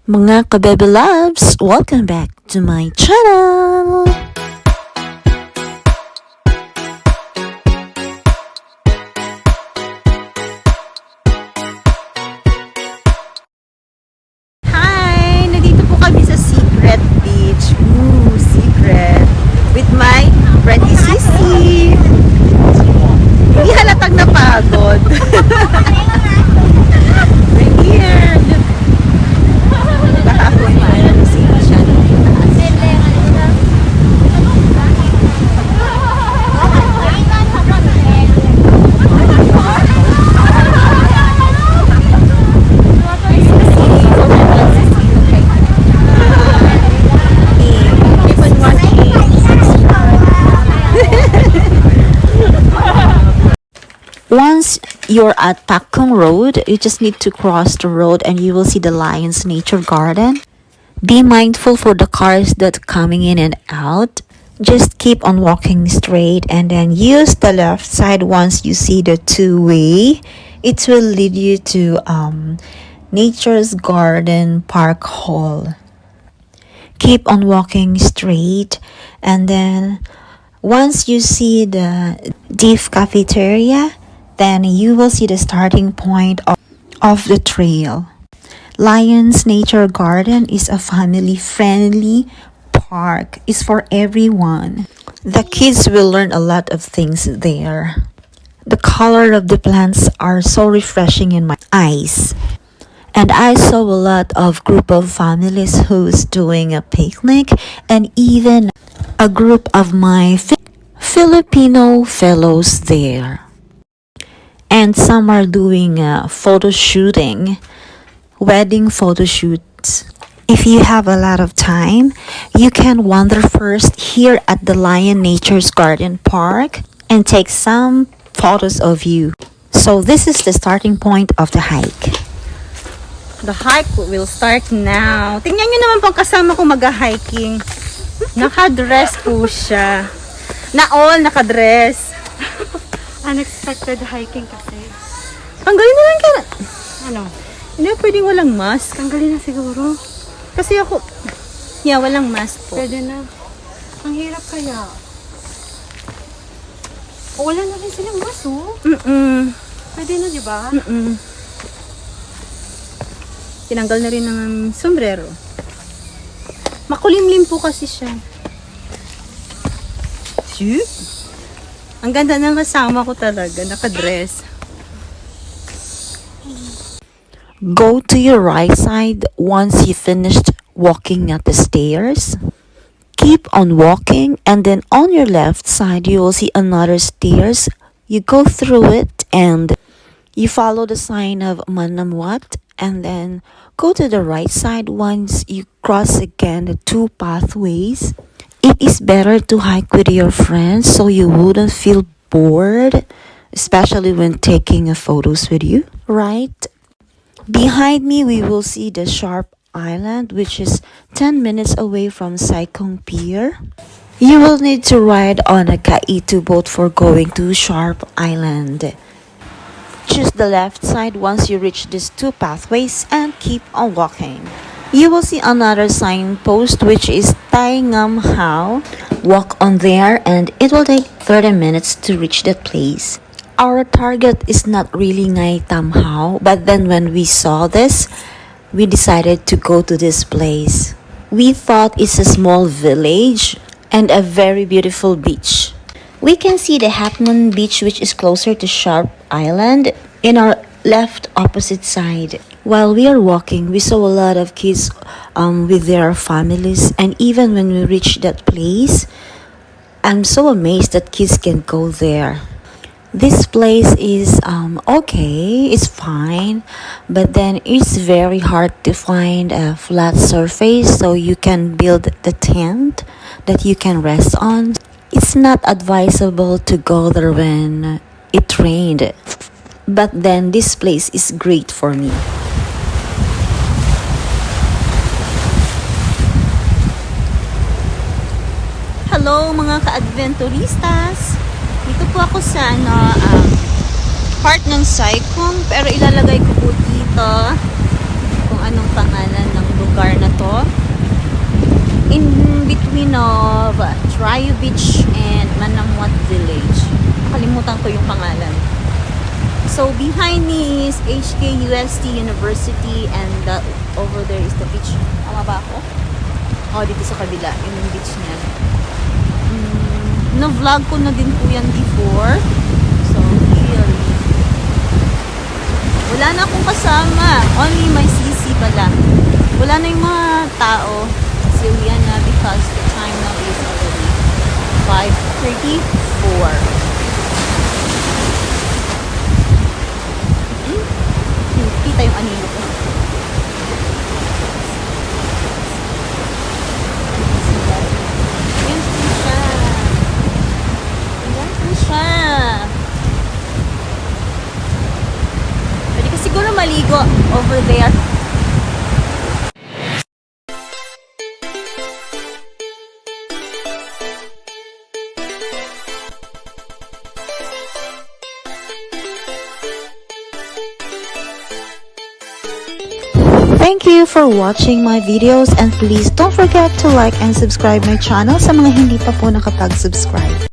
Mga kabebe loves, welcome back to my channel! Hi! Nandito po kami sa Secret Beach. Ooh, secret! With my friendly Sisi! Hindi halatang napagod. We're here! Baka ako yung Sisi siya. Once you're at Pakong Road, you just need to cross the road and you will see the Lion's Nature Garden. Be mindful for the cars that coming in and out. Just keep on walking straight and then use the left side once you see the two-way. It will lead you to Nature's Garden Park Hall. Keep on walking straight and then once you see the Deaf Cafeteria, then you will see the starting point of the trail. Lion's Nature Garden is a family-friendly park. It's for everyone. The kids will learn a lot of things there. The color of the plants are so refreshing in my eyes. And I saw a lot of group of families who's doing a picnic and even a group of my Filipino fellows there. And some are doing photo shooting, wedding photo shoots. If you have a lot of time, you can wander first here at the Lion Nature's Garden Park and take some photos of you. So this is the starting point of the hike. The hike will start now. Tingnan nyo naman pong kasama ko mag-hiking. Naka-dress po siya. Na all naka-dress. Unexpected hiking kasi. Tanggalin na lang ka. Ano? Hindi pwedeng walang mask. Tanggalin na siguro. Kasi ako, walang mask po. Pwede na. Ang hirap kaya. O, wala na rin silang mask, oh. Pwede na, di ba? Tinanggal na rin ng sombrero. Makulimlim po kasi siya. Shoot! Ang ganda ng kasama ko talaga, nakadress. Go to your right side once you finished walking at the stairs. Keep on walking and then on your left side you will see another stairs. You go through it and you follow the sign of Man Nam Wat and then go to the right side once you cross again the two pathways. It is better to hike with your friends so you wouldn't feel bored, especially when taking photos with you, right? Behind me, we will see the Sharp Island, which is 10 minutes away from Saikung Pier. You will need to ride on a Kaitu boat for going to Sharp Island. Choose the left side once you reach these two pathways and keep on walking. You will see another signpost which is Tai Ngam Hau. Walk on there and it will take 30 minutes to reach that place. Our target is not really Ngai Tam Hau, but then when we saw this, we decided to go to this place. We thought it's a small village and a very beautiful beach. We can see the Half Moon Beach which is closer to Sharp Island in our left opposite side. While we are walking, we saw a lot of kids with their families, and even when we reached that place, I'm so amazed that kids can go there. This place is okay, it's fine, but then it's very hard to find a flat surface so you can build the tent that you can rest on. It's not advisable to go there when it rained, but then this place is great for me. Hello mga ka-adventuristahz! Dito po ako sa part ng Saikung, pero ilalagay ko po dito kung anong pangalan ng lugar. intersection of Trio Beach and Man Nam Wat Village. Nakalimutan ko yung pangalan. So behind me is HKUST University and over there is the beach. Tama ba ako? Oh, dito sa kabila. Yun yung beach niya. Na-vlog ko na din po yan before. So, here. Wala na akong kasama. Only my CC pala. Wala na yung mga tao. Kasi uwian na because the time now is already 5:34. Kita yung anino ko. Ayan po siya. Ayan po siya. Pwede ka siguro maligo over there. Thank you for watching my videos and please don't forget to like and subscribe my channel sa mga hindi pa po nakapag-subscribe.